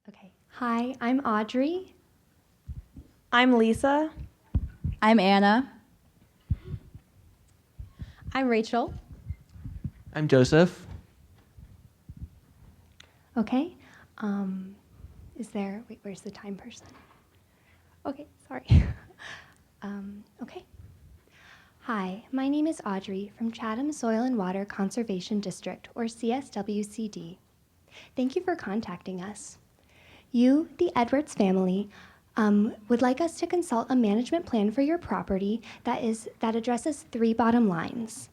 Okay. Hi, I'm Audrey. I'm Lisa. I'm Anna. I'm Rachel. I'm Joseph. Okay. Where's the time person? Okay, sorry. Okay. Hi, my name is Audrey from Chatham Soil and Water Conservation District, or CSWCD. Thank you for contacting us. You, the Edwards family, would like us to consult a management plan for your property that addresses three bottom lines: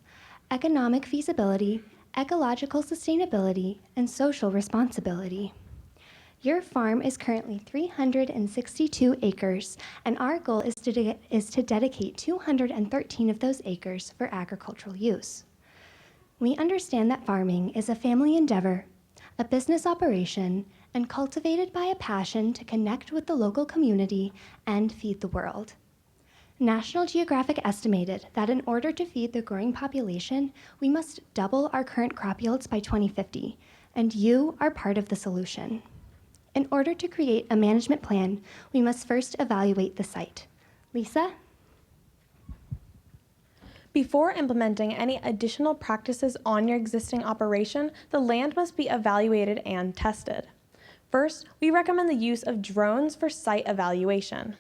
economic feasibility, ecological sustainability, and social responsibility. Your farm is currently 362 acres, and our goal is to dedicate 213 of those acres for agricultural use. We understand that farming is a family endeavor, a business operation, and cultivated by a passion to connect with the local community and feed the world. National Geographic estimated that in order to feed the growing population, we must double our current crop yields by 2050, and you are part of the solution. In order to create a management plan, we must first evaluate the site. Lisa? Before implementing any additional practices on your existing operation, the land must be evaluated and tested. First, we recommend the use of drones for site evaluation.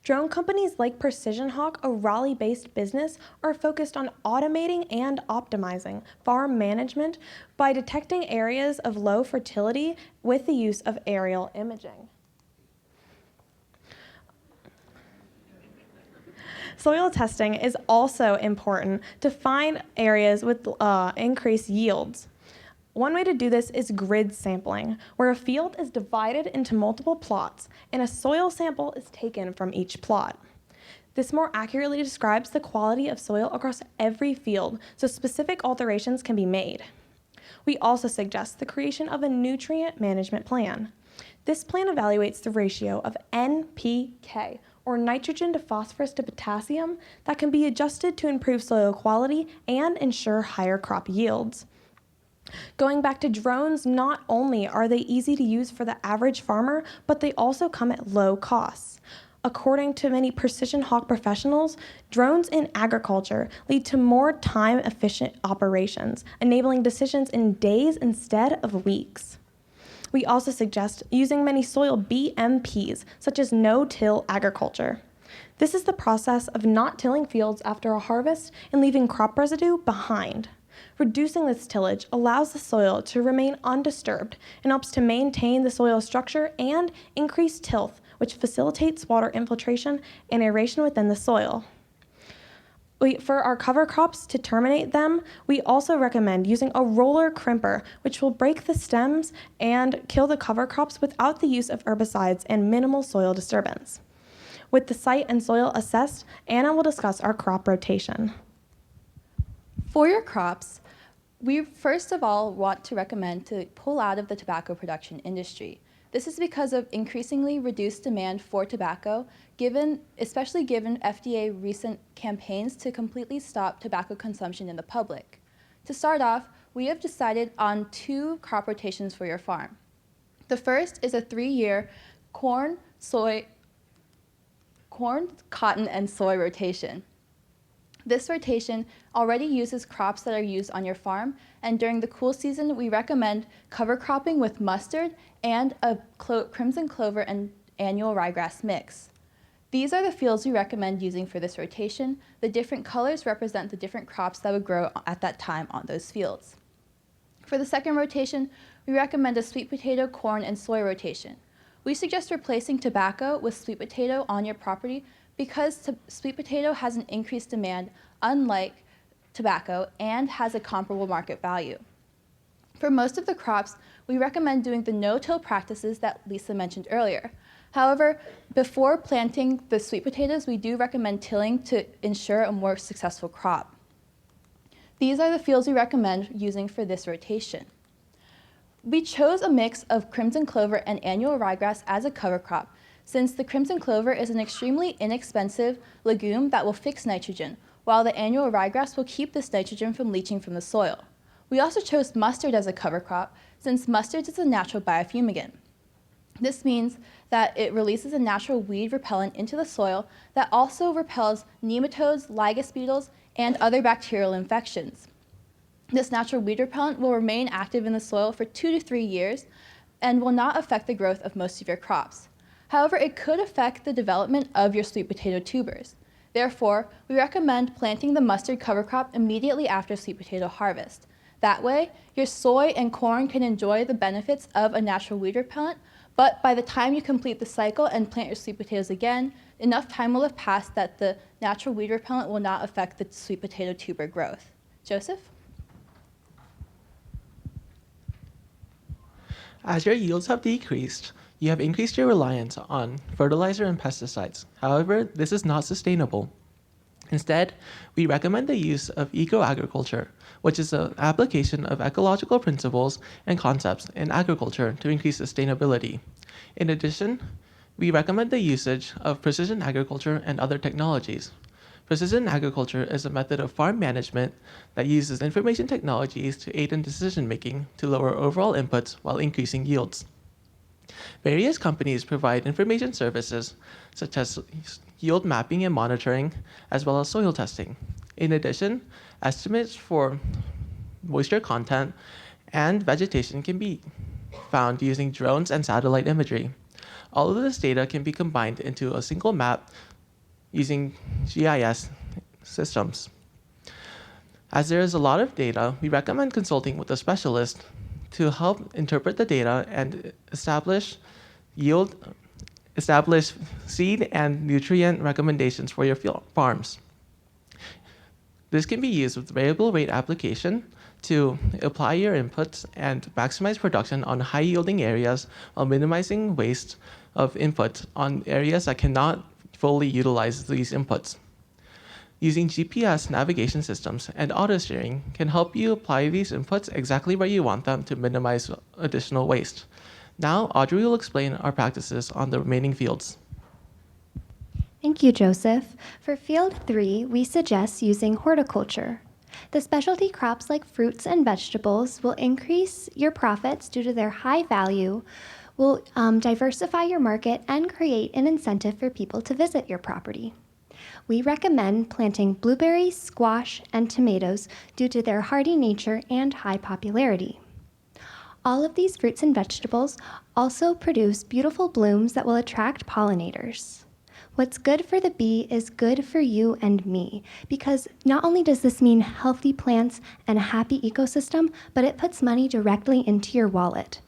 Drone companies like Precision Hawk, a Raleigh-based business, are focused on automating and optimizing farm management by detecting areas of low fertility with the use of aerial imaging. Soil testing is also important to find areas with increased yields. One way to do this is grid sampling, where a field is divided into multiple plots and a soil sample is taken from each plot. This more accurately describes the quality of soil across every field, so specific alterations can be made. We also suggest the creation of a nutrient management plan. This plan evaluates the ratio of NPK, or nitrogen to phosphorus to potassium, that can be adjusted to improve soil quality and ensure higher crop yields. Going back to drones, not only are they easy to use for the average farmer, but they also come at low costs. According to many Precision Hawk professionals, drones in agriculture lead to more time-efficient operations, enabling decisions in days instead of weeks. We also suggest using many soil BMPs, such as no-till agriculture. This is the process of not tilling fields after a harvest and leaving crop residue behind. Reducing this tillage allows the soil to remain undisturbed and helps to maintain the soil structure and increase tilth, which facilitates water infiltration and aeration within the soil. For our cover crops, to terminate them, we also recommend using a roller crimper, which will break the stems and kill the cover crops without the use of herbicides and minimal soil disturbance. With the site and soil assessed, Anna will discuss our crop rotation. For your crops, we first of all want to recommend to pull out of the tobacco production industry. This is because of increasingly reduced demand for tobacco, especially given FDA recent campaigns to completely stop tobacco consumption in the public. To start off, we have decided on 2 crop rotations for your farm. The first is a 3-year corn, cotton, and soy rotation. This rotation already uses crops that are used on your farm, and during the cool season, we recommend cover cropping with mustard and a crimson clover and annual ryegrass mix. These are the fields we recommend using for this rotation. The different colors represent the different crops that would grow at that time on those fields. For the second rotation, we recommend a sweet potato, corn, and soy rotation. We suggest replacing tobacco with sweet potato on your property because sweet potato has an increased demand, unlike tobacco, and has a comparable market value. For most of the crops, we recommend doing the no-till practices that Lisa mentioned earlier. However, before planting the sweet potatoes, we do recommend tilling to ensure a more successful crop. These are the fields we recommend using for this rotation. We chose a mix of crimson clover and annual ryegrass as a cover crop, since the crimson clover is an extremely inexpensive legume that will fix nitrogen, while the annual ryegrass will keep this nitrogen from leaching from the soil. We also chose mustard as a cover crop, since mustard is a natural biofumigant. This means that it releases a natural weed repellent into the soil that also repels nematodes, lygus beetles, and other bacterial infections. This natural weed repellent will remain active in the soil for 2 to 3 years and will not affect the growth of most of your crops. However, it could affect the development of your sweet potato tubers. Therefore, we recommend planting the mustard cover crop immediately after sweet potato harvest. That way, your soy and corn can enjoy the benefits of a natural weed repellent, but by the time you complete the cycle and plant your sweet potatoes again, enough time will have passed that the natural weed repellent will not affect the sweet potato tuber growth. Joseph? As your yields have decreased, you have increased your reliance on fertilizer and pesticides. However, this is not sustainable. Instead, we recommend the use of eco-agriculture, which is an application of ecological principles and concepts in agriculture to increase sustainability. In addition, we recommend the usage of precision agriculture and other technologies. Precision agriculture is a method of farm management that uses information technologies to aid in decision-making to lower overall inputs while increasing yields. Various companies provide information services such as yield mapping and monitoring, as well as soil testing. In addition, estimates for moisture content and vegetation can be found using drones and satellite imagery. All of this data can be combined into a single map using GIS systems. As there is a lot of data, we recommend consulting with a specialist to help interpret the data and establish seed and nutrient recommendations for your farms. This can be used with variable rate application to apply your inputs and maximize production on high-yielding areas while minimizing waste of input on areas that cannot fully utilize these inputs. Using GPS navigation systems and auto steering can help you apply these inputs exactly where you want them to minimize additional waste. Now, Audrey will explain our practices on the remaining fields. Thank you, Joseph. For Field 3, we suggest using horticulture. The specialty crops like fruits and vegetables will increase your profits due to their high value, will diversify your market, and create an incentive for people to visit your property. We recommend planting blueberries, squash, and tomatoes due to their hardy nature and high popularity. All of these fruits and vegetables also produce beautiful blooms that will attract pollinators. What's good for the bee is good for you and me, because not only does this mean healthy plants and a happy ecosystem, but it puts money directly into your wallet.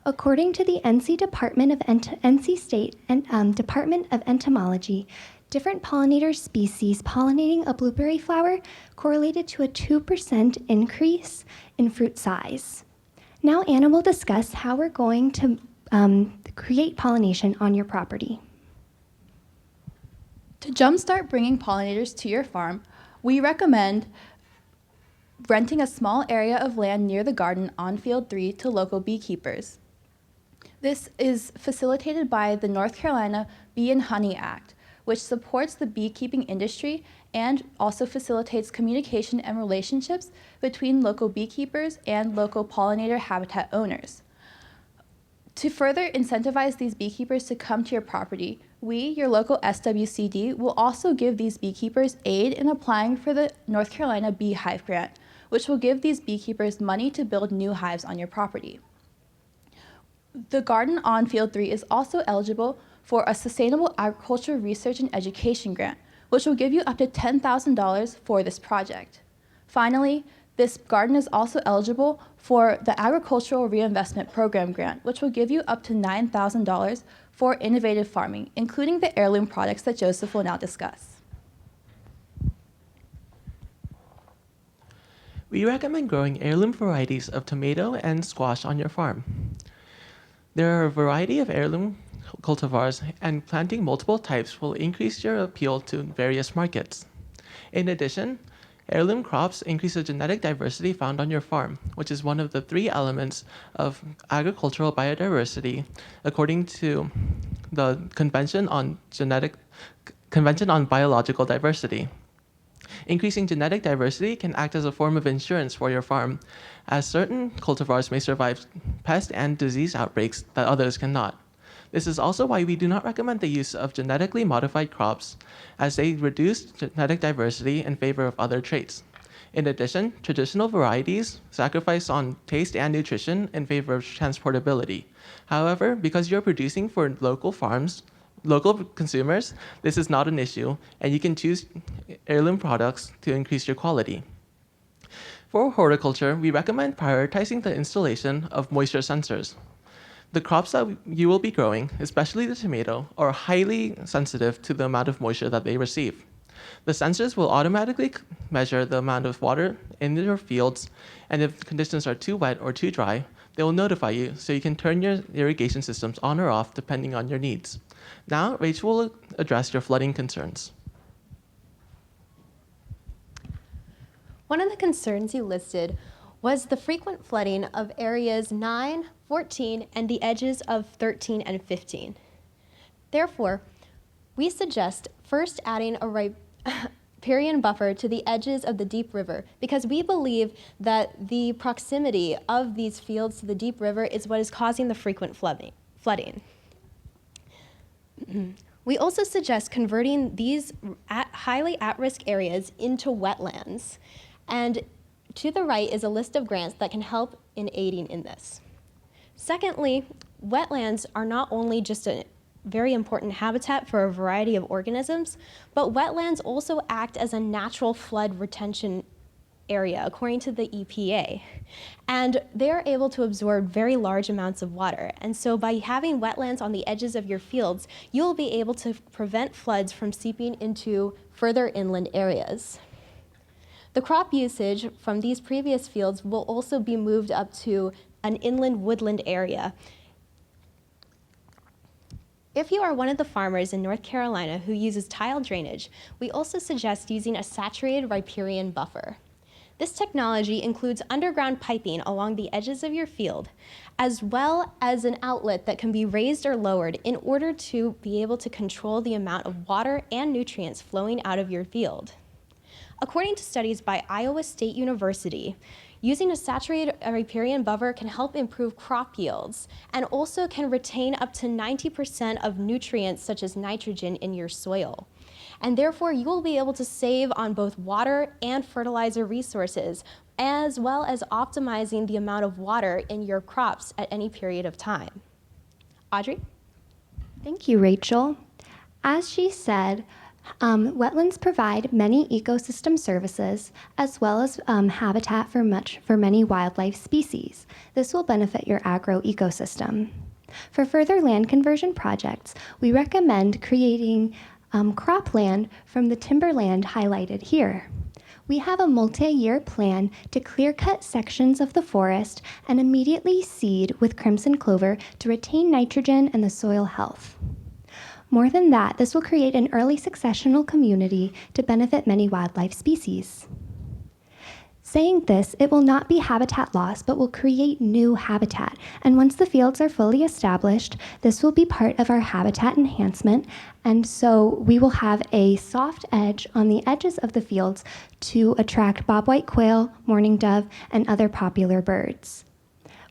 According to the NC State and Department of Entomology, different pollinator species pollinating a blueberry flower correlated to a 2% increase in fruit size. Now Anna will discuss how we're going to create pollination on your property. To jumpstart bringing pollinators to your farm, we recommend renting a small area of land near the garden on Field 3 to local beekeepers. This is facilitated by the North Carolina Bee and Honey Act, which supports the beekeeping industry and also facilitates communication and relationships between local beekeepers and local pollinator habitat owners. To further incentivize these beekeepers to come to your property, we, your local SWCD, will also give these beekeepers aid in applying for the North Carolina Beehive Grant, which will give these beekeepers money to build new hives on your property. The garden on Field 3 is also eligible for a Sustainable Agriculture Research and Education Grant, which will give you up to $10,000 for this project. Finally, this garden is also eligible for the Agricultural Reinvestment Program Grant, which will give you up to $9,000 for innovative farming, including the heirloom products that Joseph will now discuss. We recommend growing heirloom varieties of tomato and squash on your farm. There are a variety of heirloom cultivars, and planting multiple types will increase your appeal to various markets. In addition, heirloom crops increase the genetic diversity found on your farm, which is one of the 3 elements of agricultural biodiversity, according to the Convention on Biological Diversity. Increasing genetic diversity can act as a form of insurance for your farm, as certain cultivars may survive pest and disease outbreaks that others cannot. This is also why we do not recommend the use of genetically modified crops, as they reduce genetic diversity in favor of other traits. In addition, traditional varieties sacrifice on taste and nutrition in favor of transportability. However, because you're producing for local farms, local consumers, this is not an issue, and you can choose heirloom products to increase your quality. For horticulture, we recommend prioritizing the installation of moisture sensors. The crops that you will be growing, especially the tomato, are highly sensitive to the amount of moisture that they receive. The sensors will automatically measure the amount of water in your fields, and if conditions are too wet or too dry, they will notify you so you can turn your irrigation systems on or off depending on your needs. Now, Rachel will address your flooding concerns. One of the concerns you listed was the frequent flooding of areas 9, 14, and the edges of 13 and 15. Therefore, we suggest first adding a riparian buffer to the edges of the deep river because we believe that the proximity of these fields to the deep river is what is causing the frequent flooding. We also suggest converting these highly at-risk areas into wetlands. And to the right is a list of grants that can help in aiding in this. Secondly, wetlands are not only just a very important habitat for a variety of organisms, but wetlands also act as a natural flood retention area, according to the EPA. And they're able to absorb very large amounts of water. And so by having wetlands on the edges of your fields, you'll be able to prevent floods from seeping into further inland areas. The crop usage from these previous fields will also be moved up to an inland woodland area. If you are one of the farmers in North Carolina who uses tile drainage, we also suggest using a saturated riparian buffer. This technology includes underground piping along the edges of your field, as well as an outlet that can be raised or lowered in order to be able to control the amount of water and nutrients flowing out of your field. According to studies by Iowa State University, using a saturated riparian buffer can help improve crop yields and also can retain up to 90% of nutrients such as nitrogen in your soil. And therefore, you will be able to save on both water and fertilizer resources, as well as optimizing the amount of water in your crops at any period of time. Audrey? Thank you, Rachel. As she said, wetlands provide many ecosystem services as well as habitat for many wildlife species. This will benefit your agro-ecosystem. For further land conversion projects, we recommend creating cropland from the timberland highlighted here. We have a multi-year plan to clear-cut sections of the forest and immediately seed with crimson clover to retain nitrogen and the soil health. More than that, this will create an early successional community to benefit many wildlife species. Saying this, it will not be habitat loss, but will create new habitat. And once the fields are fully established, this will be part of our habitat enhancement. And so we will have a soft edge on the edges of the fields to attract bobwhite quail, mourning dove, and other popular birds.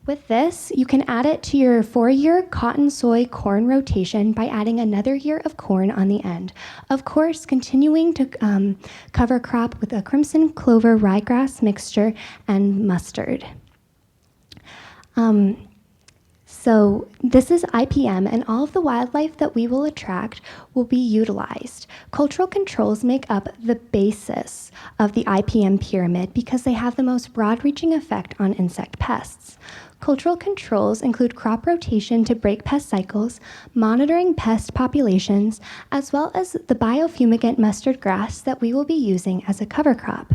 With this, you can add it to your 4-year cotton, soy, corn rotation by adding another year of corn on the end. Of course, continuing to cover crop with a crimson clover ryegrass mixture and mustard. So this is IPM, and all of the wildlife that we will attract will be utilized. Cultural controls make up the basis of the IPM pyramid because they have the most broad-reaching effect on insect pests. Cultural controls include crop rotation to break pest cycles, monitoring pest populations, as well as the biofumigant mustard grass that we will be using as a cover crop.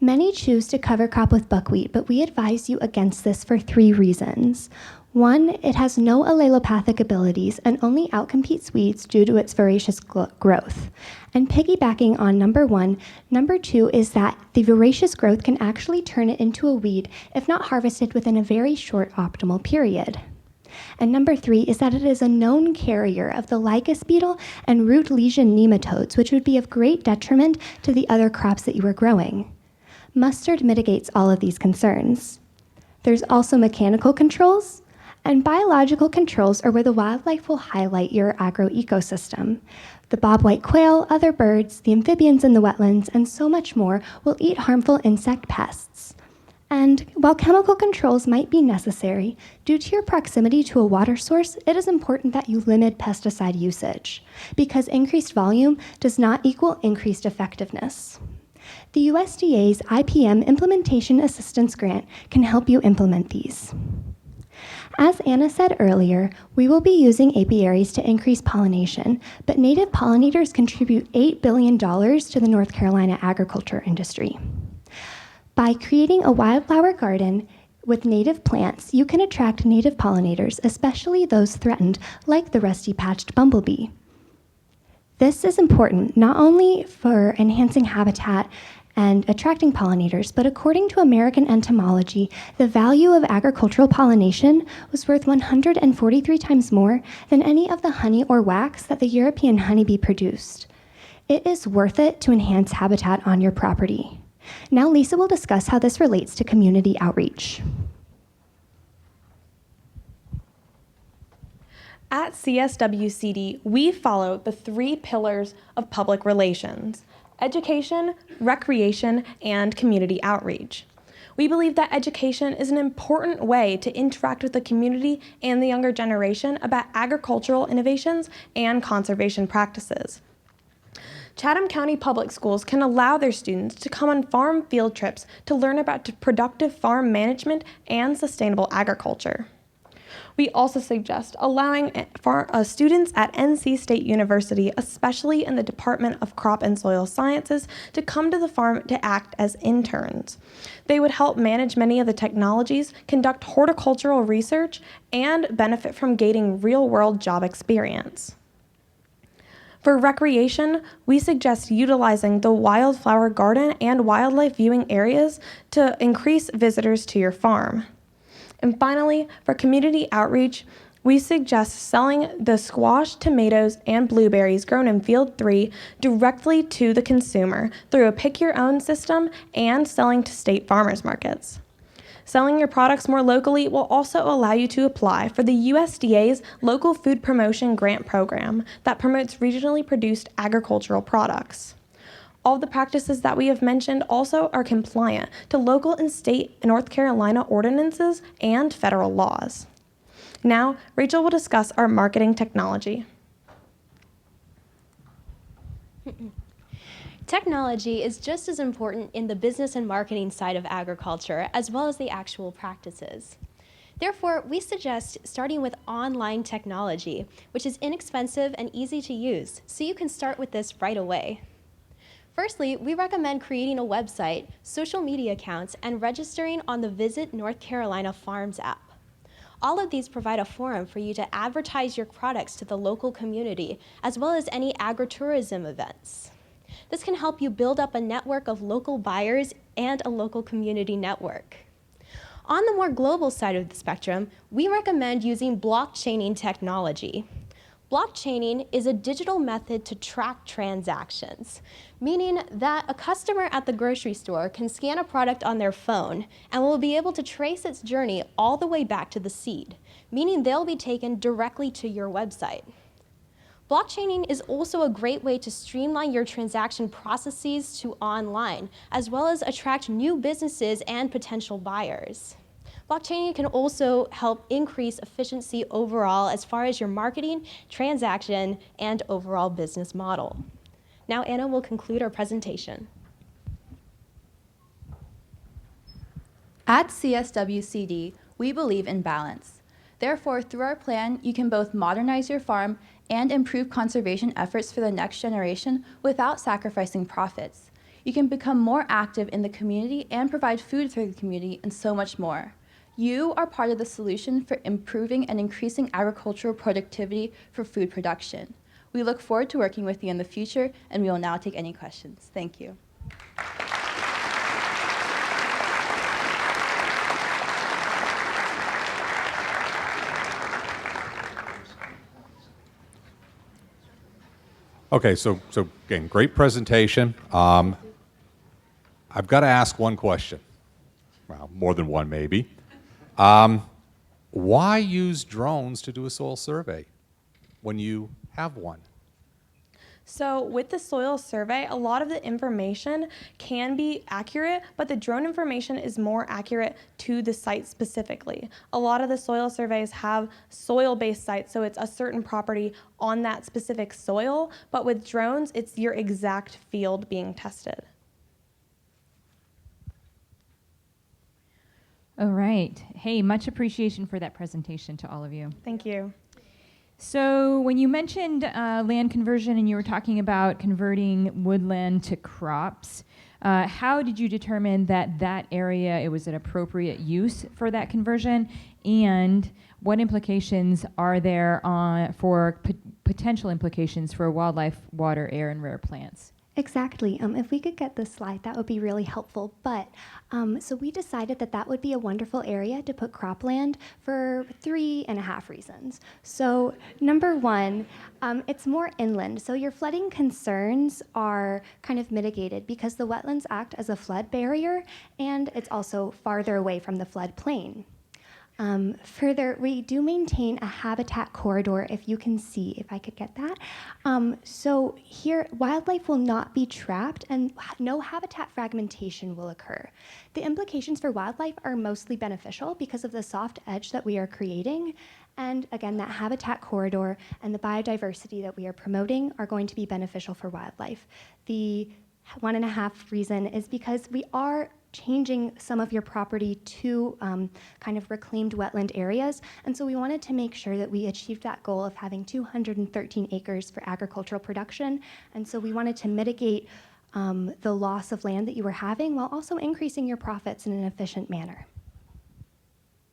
Many choose to cover crop with buckwheat, but we advise you against this for 3 reasons. 1, it has no allelopathic abilities and only outcompetes weeds due to its voracious growth. And piggybacking on number 1, number 2 is that the voracious growth can actually turn it into a weed if not harvested within a very short optimal period. And number 3 is that it is a known carrier of the lycus beetle and root lesion nematodes, which would be of great detriment to the other crops that you are growing. Mustard mitigates all of these concerns. There's also mechanical controls, And biological controls are where the wildlife will highlight your agroecosystem. The bobwhite quail, other birds, the amphibians in the wetlands, and so much more will eat harmful insect pests. And while chemical controls might be necessary, due to your proximity to a water source, it is important that you limit pesticide usage, because increased volume does not equal increased effectiveness. The USDA's IPM Implementation Assistance Grant can help you implement these. As Anna said earlier, we will be using apiaries to increase pollination, but native pollinators contribute $8 billion to the North Carolina agriculture industry. By creating a wildflower garden with native plants, you can attract native pollinators, especially those threatened, like the rusty-patched bumblebee. This is important not only for enhancing habitat and attracting pollinators, but according to American entomology, the value of agricultural pollination was worth 143 times more than any of the honey or wax that the European honeybee produced. It is worth it to enhance habitat on your property. Now Lisa will discuss how this relates to community outreach. At CSWCD, we follow the 3 pillars of public relations: education, recreation, and community outreach. We believe that education is an important way to interact with the community and the younger generation about agricultural innovations and conservation practices. Chatham County Public Schools can allow their students to come on farm field trips to learn about productive farm management and sustainable agriculture. We also suggest allowing students at NC State University, especially in the Department of Crop and Soil Sciences, to come to the farm to act as interns. They would help manage many of the technologies, conduct horticultural research, and benefit from gaining real-world job experience. For recreation, we suggest utilizing the wildflower garden and wildlife viewing areas to increase visitors to your farm. And finally, for community outreach, we suggest selling the squash, tomatoes, and blueberries grown in Field 3 directly to the consumer through a pick-your-own system and selling to state farmers markets. Selling your products more locally will also allow you to apply for the USDA's Local Food Promotion Grant Program that promotes regionally produced agricultural products. All the practices that we have mentioned also are compliant to local and state North Carolina ordinances and federal laws. Now, Rachel will discuss our marketing technology. Technology is just as important in the business and marketing side of agriculture, as well as the actual practices. Therefore, we suggest starting with online technology, which is inexpensive and easy to use, so you can start with this right away. Firstly, we recommend creating a website, social media accounts, and registering on the Visit North Carolina Farms app. All of these provide a forum for you to advertise your products to the local community, as well as any agritourism events. This can help you build up a network of local buyers and a local community network. On the more global side of the spectrum, we recommend using blockchaining technology. Blockchaining is a digital method to track transactions, meaning that a customer at the grocery store can scan a product on their phone and will be able to trace its journey all the way back to the seed, meaning they'll be taken directly to your website. Blockchaining is also a great way to streamline your transaction processes to online, as well as attract new businesses and potential buyers. Blockchaining can also help increase efficiency overall as far as your marketing, transaction, and overall business model. Now Anna will conclude our presentation. At CSWCD, we believe in balance. Therefore, through our plan, you can both modernize your farm and improve conservation efforts for the next generation without sacrificing profits. You can become more active in the community and provide food for the community and so much more. You are part of the solution for improving and increasing agricultural productivity for food production. We look forward to working with you in the future, and we will now take any questions. Thank you. Okay, so again, great presentation. I've got to ask one question. Well, more than one maybe. Why use drones to do a soil survey when you have one? So with the soil survey, a lot of the information can be accurate, but the drone information is more accurate to the site specifically. A lot of the soil surveys have soil-based sites, so it's a certain property on that specific soil, but with drones, it's your exact field being tested. All right. Hey, much appreciation for that presentation to all of you. Thank you. So when you mentioned land conversion and you were talking about converting woodland to crops, how did you determine that that area, it was an appropriate use for that conversion? And what implications are there for potential implications for wildlife, water, air, and rare plants? Exactly. If we could get this slide, that would be really helpful. But so we decided that that would be a wonderful area to put cropland for 3.5 reasons. So number one, it's more inland. So your flooding concerns are kind of mitigated because the wetlands act as a flood barrier, and it's also farther away from the floodplain. Further, we do maintain a habitat corridor, if you can see, if I could get that. So here, wildlife will not be trapped and no habitat fragmentation will occur. The implications for wildlife are mostly beneficial because of the soft edge that we are creating. And again, that habitat corridor and the biodiversity that we are promoting are going to be beneficial for wildlife. The 1.5 reason is because we are changing some of your property to kind of reclaimed wetland areas. And so we wanted to make sure that we achieved that goal of having 213 acres for agricultural production. And so we wanted to mitigate the loss of land that you were having while also increasing your profits in an efficient manner.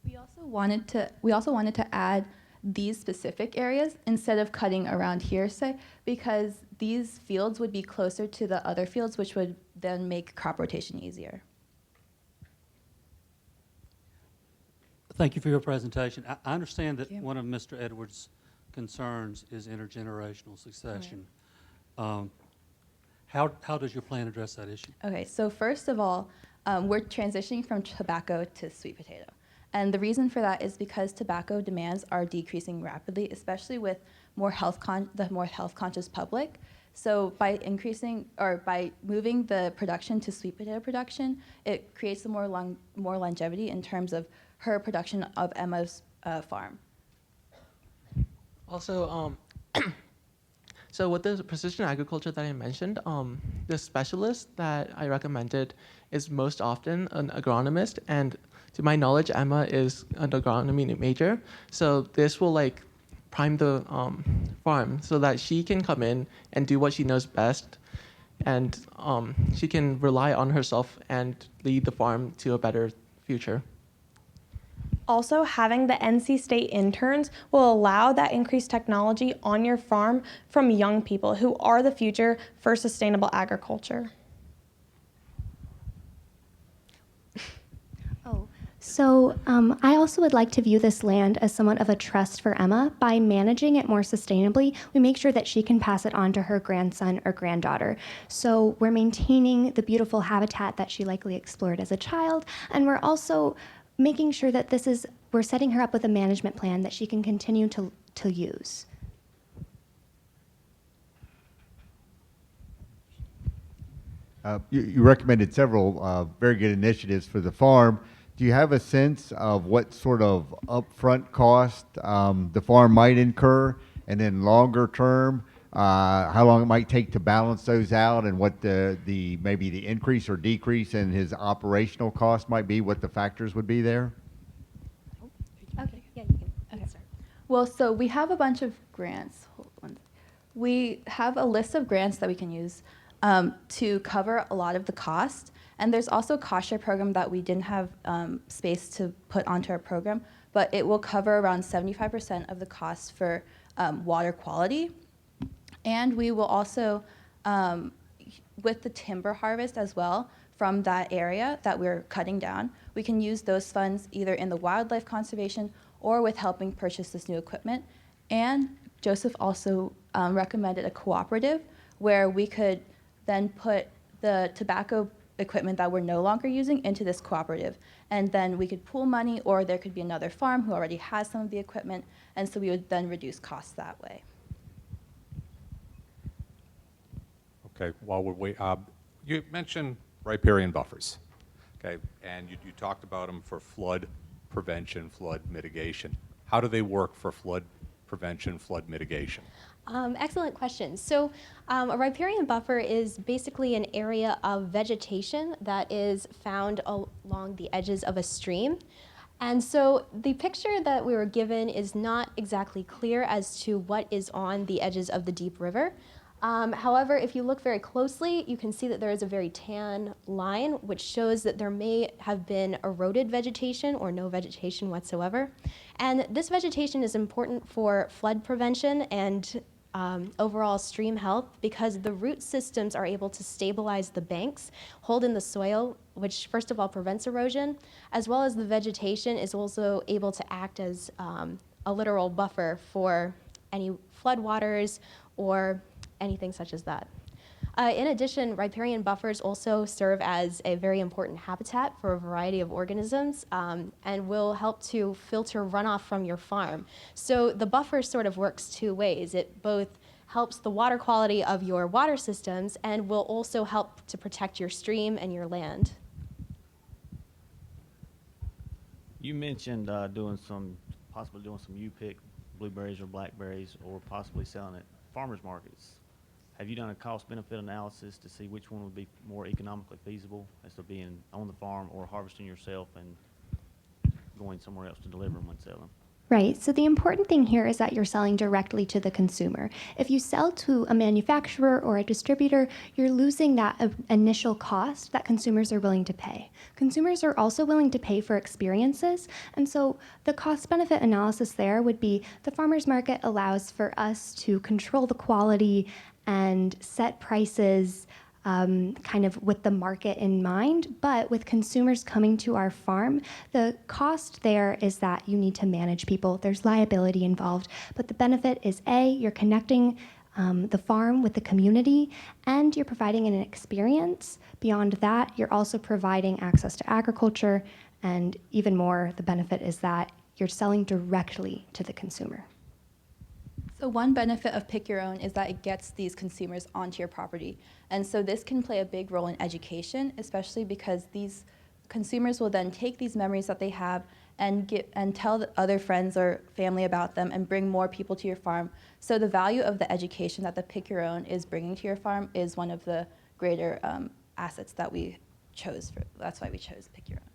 We also wanted to add these specific areas instead of cutting around here, say, because these fields would be closer to the other fields, which would then make crop rotation easier. Thank you for your presentation. I understand that one of Mr. Edwards' concerns is intergenerational succession. Right. How does your plan address that issue? Okay, so first of all, we're transitioning from tobacco to sweet potato. And the reason for that is because tobacco demands are decreasing rapidly, especially with the more health-conscious public. So by moving the production to sweet potato production, it creates more longevity in terms of her production of Emma's farm. Also, so with the precision agriculture that I mentioned, the specialist that I recommended is most often an agronomist, and to my knowledge, Emma is an agronomy major. So this will like prime the farm so that she can come in and do what she knows best, and she can rely on herself and lead the farm to a better future. Also, having the NC State interns will allow that increased technology on your farm from young people who are the future for sustainable agriculture. So I also would like to view this land as somewhat of a trust for Emma. By managing it more sustainably, we make sure that she can pass it on to her grandson or granddaughter. So we're maintaining the beautiful habitat that she likely explored as a child, and we're also making sure that we're setting her up with a management plan that she can continue to use. You recommended several very good initiatives for the farm. Do you have a sense of what sort of upfront cost the farm might incur, and then longer term, how long it might take to balance those out, and what maybe the increase or decrease in his operational cost might be, what the factors would be there? Okay, yeah, you can start. Well, so we have a bunch of grants. We have a list of grants that we can use to cover a lot of the cost. And there's also a cost share program that we didn't have space to put onto our program, but it will cover around 75% of the cost for water quality. And we will also, with the timber harvest as well from that area that we're cutting down, we can use those funds either in the wildlife conservation or with helping purchase this new equipment. And Joseph also recommended a cooperative where we could then put the tobacco equipment that we're no longer using into this cooperative. And then we could pool money, or there could be another farm who already has some of the equipment, and so we would then reduce costs that way. Okay, while we're waiting, you mentioned riparian buffers, okay, and you talked about them for flood prevention, flood mitigation. How do they work for flood prevention, flood mitigation? Excellent question. So a riparian buffer is basically an area of vegetation that is found along the edges of a stream. And so the picture that we were given is not exactly clear as to what is on the edges of the deep river. However, if you look very closely, you can see that there is a very tan line, which shows that there may have been eroded vegetation or no vegetation whatsoever. And this vegetation is important for flood prevention and overall stream health, because the root systems are able to stabilize the banks, hold in the soil, which first of all prevents erosion, as well as the vegetation is also able to act as a literal buffer for any floodwaters or anything such as that. In addition, riparian buffers also serve as a very important habitat for a variety of organisms and will help to filter runoff from your farm. So the buffer sort of works two ways. It both helps the water quality of your water systems and will also help to protect your stream and your land. You mentioned possibly doing some U-pick blueberries or blackberries, or possibly selling at farmers markets. Have you done a cost-benefit analysis to see which one would be more economically feasible, as to being on the farm or harvesting yourself and going somewhere else to deliver them and sell them? Right, so the important thing here is that you're selling directly to the consumer. If you sell to a manufacturer or a distributor, you're losing that initial cost that consumers are willing to pay. Consumers are also willing to pay for experiences, and so the cost-benefit analysis there would be the farmer's market allows for us to control the quality and set prices kind of with the market in mind, but with consumers coming to our farm, the cost there is that you need to manage people. There's liability involved, but the benefit is A, you're connecting the farm with the community, and you're providing an experience. Beyond that, you're also providing access to agriculture, and even more, the benefit is that you're selling directly to the consumer. So one benefit of Pick Your Own is that it gets these consumers onto your property. And so this can play a big role in education, especially because these consumers will then take these memories that they have and tell the other friends or family about them and bring more people to your farm. So the value of the education that the Pick Your Own is bringing to your farm is one of the greater assets that we chose. That's why we chose Pick Your Own.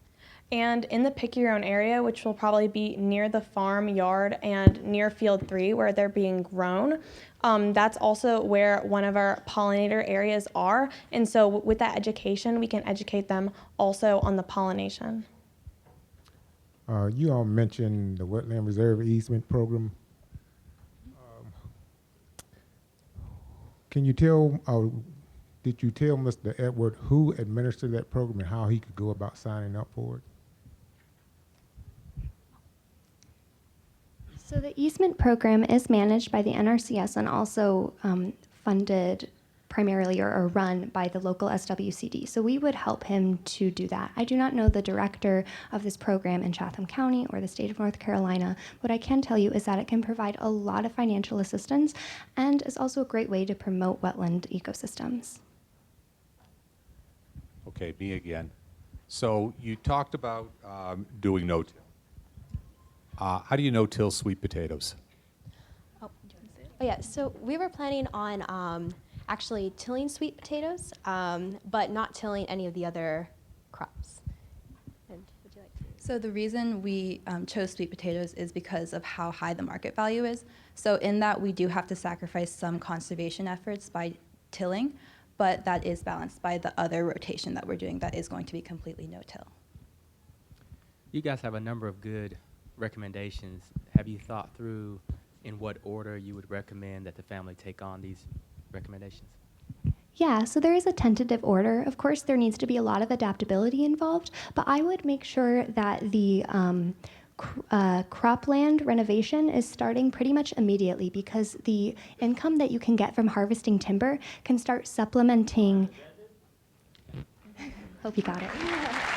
And in the Pick Your Own area, which will probably be near the farm yard and near Field 3 where they're being grown, that's also where one of our pollinator areas are. And so with that education, we can educate them also on the pollination. You all mentioned the Wetland Reserve Easement Program. Can you tell, did you tell Mr. Edward who administered that program and how he could go about signing up for it? So the easement program is managed by the NRCS and also funded primarily or run by the local SWCD. So we would help him to do that. I do not know the director of this program in Chatham County or the state of North Carolina. What I can tell you is that it can provide a lot of financial assistance and is also a great way to promote wetland ecosystems. Okay, me again. So you talked about doing no-till. How do you no-till sweet potatoes? Oh, yeah, so we were planning on actually tilling sweet potatoes, but not tilling any of the other crops. And would you like to? So the reason we chose sweet potatoes is because of how high the market value is. So in that, we do have to sacrifice some conservation efforts by tilling, but that is balanced by the other rotation that we're doing that is going to be completely no-till. You guys have a number of good recommendations. Have you thought through in what order you would recommend that the family take on these recommendations? Yeah, so there is a tentative order. Of course, there needs to be a lot of adaptability involved, but I would make sure that the cropland renovation is starting pretty much immediately, because the income that you can get from harvesting timber can start supplementing. Hope you got it.